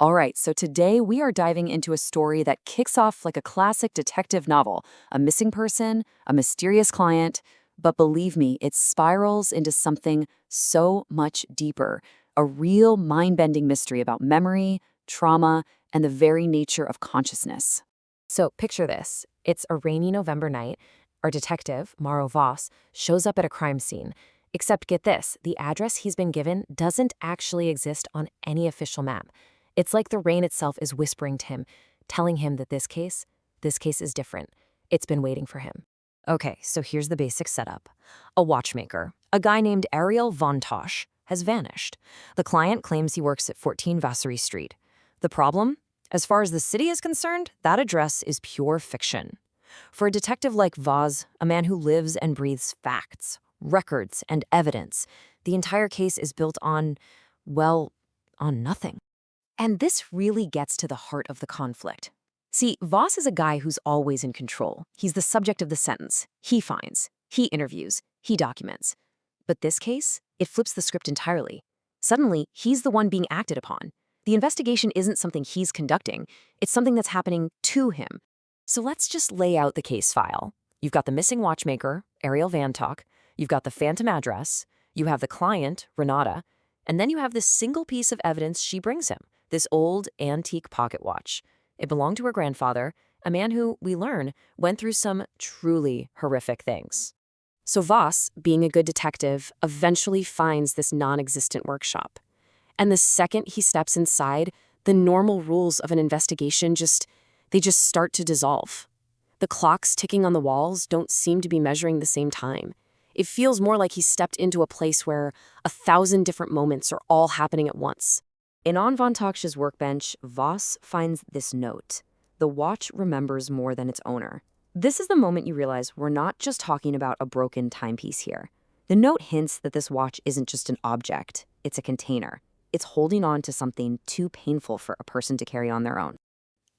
All right, so today we are diving into a story that kicks off like a classic detective novel, a missing person, a mysterious client, but believe me, it spirals into something so much deeper, a real mind-bending mystery about memory, trauma, and the very nature of consciousness. So picture this. It's a rainy November night. Our detective, Maro Voss, shows up at a crime scene. Except get this, the address he's been given doesn't actually exist on any official map. It's like the rain itself is whispering to him, telling him that this case is different. It's been waiting for him. Okay, so here's the basic setup. A watchmaker, a guy named Ariel Vantoch, has vanished. The client claims he works at 14 Vassary Street. The problem? As far as the city is concerned, that address is pure fiction. For a detective like Voss, a man who lives and breathes facts, records, and evidence, the entire case is built on, well, on nothing. And this really gets to the heart of the conflict. See, Voss is a guy who's always in control. He's the subject of the sentence. He finds, he interviews, he documents. But this case, it flips the script entirely. Suddenly, he's the one being acted upon. The investigation isn't something he's conducting, it's something that's happening to him. So let's just lay out the case file. You've got the missing watchmaker, Ariel Vantoch, you've got the phantom address, you have the client, Renata, and then you have this single piece of evidence she brings him, this old, antique pocket watch. It belonged to her grandfather, a man who, we learn, went through some truly horrific things. So Voss, being a good detective, eventually finds this non-existent workshop. And the second he steps inside, the normal rules of an investigation just start to dissolve. The clocks ticking on the walls don't seem to be measuring the same time. It feels more like he stepped into a place where 1,000 different moments are all happening at once. And on Vantoch's workbench, Voss finds this note. The watch remembers more than its owner. This is the moment you realize we're not just talking about a broken timepiece here. The note hints that this watch isn't just an object, it's a container. It's holding on to something too painful for a person to carry on their own.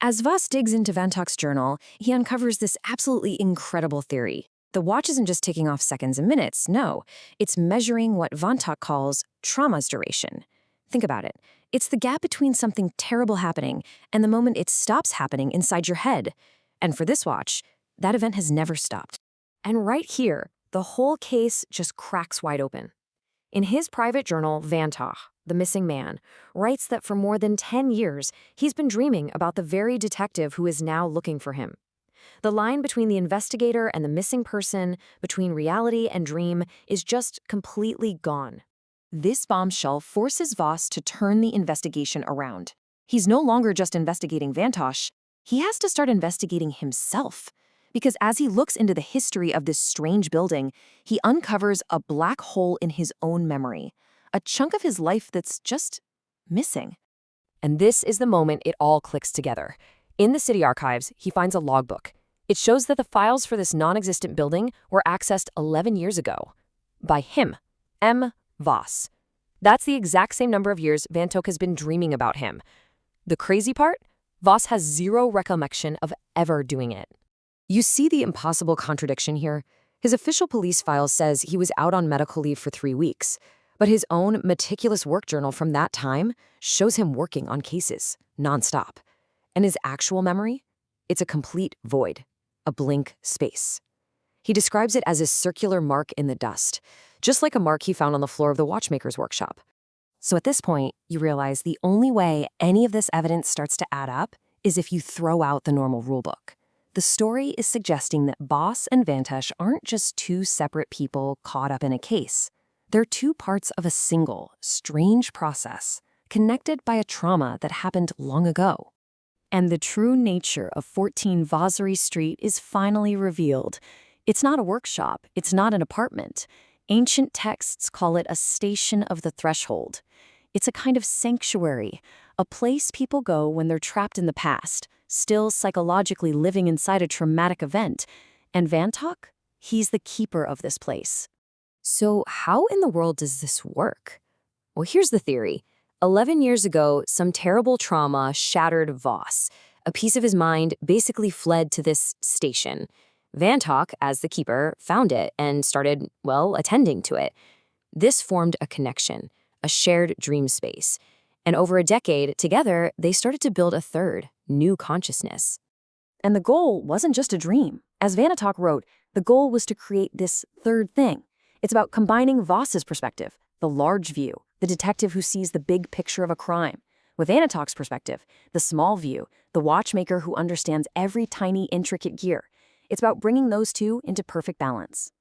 As Voss digs into Vantoch's journal, he uncovers this absolutely incredible theory. The watch isn't just ticking off seconds and minutes, no. It's measuring what Vantoch calls trauma's duration. Think about it. It's the gap between something terrible happening and the moment it stops happening inside your head. And for this watch, that event has never stopped. And right here, the whole case just cracks wide open. In his private journal, Vantoch, the missing man, writes that for more than 10 years, he's been dreaming about the very detective who is now looking for him. The line between the investigator and the missing person, between reality and dream, is just completely gone. This bombshell forces Voss to turn the investigation around. He's no longer just investigating Vantoch, he has to start investigating himself. Because as he looks into the history of this strange building, he uncovers a black hole in his own memory, a chunk of his life that's just missing. And this is the moment it all clicks together. In the city archives, he finds a logbook. It shows that the files for this non-existent building were accessed 11 years ago. By him, M. Voss. That's the exact same number of years Vantoch has been dreaming about him. The crazy part? Voss has zero recollection of ever doing it. You see the impossible contradiction here? His official police file says he was out on medical leave for 3 weeks, but his own meticulous work journal from that time shows him working on cases, nonstop. And his actual memory? It's a complete void, a blank space. He describes it as a circular mark in the dust, just like a mark he found on the floor of the watchmaker's workshop. So at this point, you realize the only way any of this evidence starts to add up is if you throw out the normal rulebook. The story is suggesting that Voss and Vantoch aren't just two separate people caught up in a case. They're two parts of a single, strange process, connected by a trauma that happened long ago. And the true nature of 14 Vassary Street is finally revealed. It's not a workshop, it's not an apartment. Ancient texts call it a station of the threshold. It's a kind of sanctuary, a place people go when they're trapped in the past, still psychologically living inside a traumatic event. And Vantoch? He's the keeper of this place. So how in the world does this work? Well, here's the theory. 11 years ago, some terrible trauma shattered Voss. A piece of his mind basically fled to this station. Vantoch, as the keeper, found it and started, well, attending to it. This formed a connection, a shared dream space. And over a decade, together, they started to build a third, new consciousness. And the goal wasn't just a dream. As Vantoch wrote, the goal was to create this third thing. It's about combining Voss's perspective, the large view, the detective who sees the big picture of a crime, with Vantoch's perspective, the small view, the watchmaker who understands every tiny, intricate gear. It's about bringing those two into perfect balance.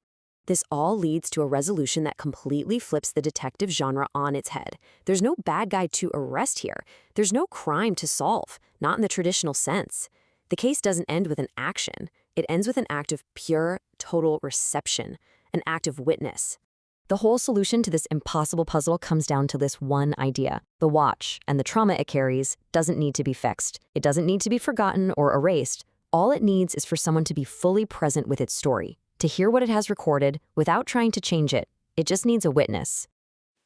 This all leads to a resolution that completely flips the detective genre on its head. There's no bad guy to arrest here. There's no crime to solve, not in the traditional sense. The case doesn't end with an action. It ends with an act of pure, total reception, an act of witness. The whole solution to this impossible puzzle comes down to this one idea. The watch and the trauma it carries doesn't need to be fixed. It doesn't need to be forgotten or erased. All it needs is for someone to be fully present with its story, to hear what it has recorded without trying to change it. It just needs a witness.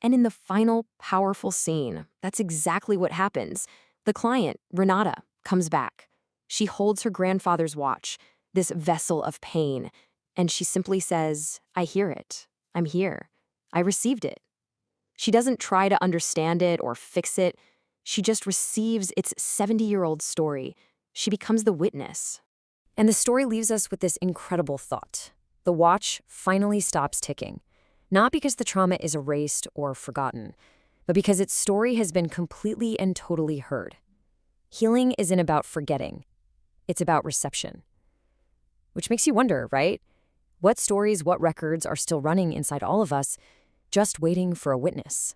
And in the final, powerful scene, that's exactly what happens. The client, Renata, comes back. She holds her grandfather's watch, this vessel of pain, and she simply says, "I hear it. I'm here. I received it." She doesn't try to understand it or fix it. She just receives its 70-year-old story. She becomes the witness. And the story leaves us with this incredible thought. The watch finally stops ticking, not because the trauma is erased or forgotten, but because its story has been completely and totally heard. Healing isn't about forgetting. It's about reception. Which makes you wonder, right? What stories, what records are still running inside all of us, just waiting for a witness?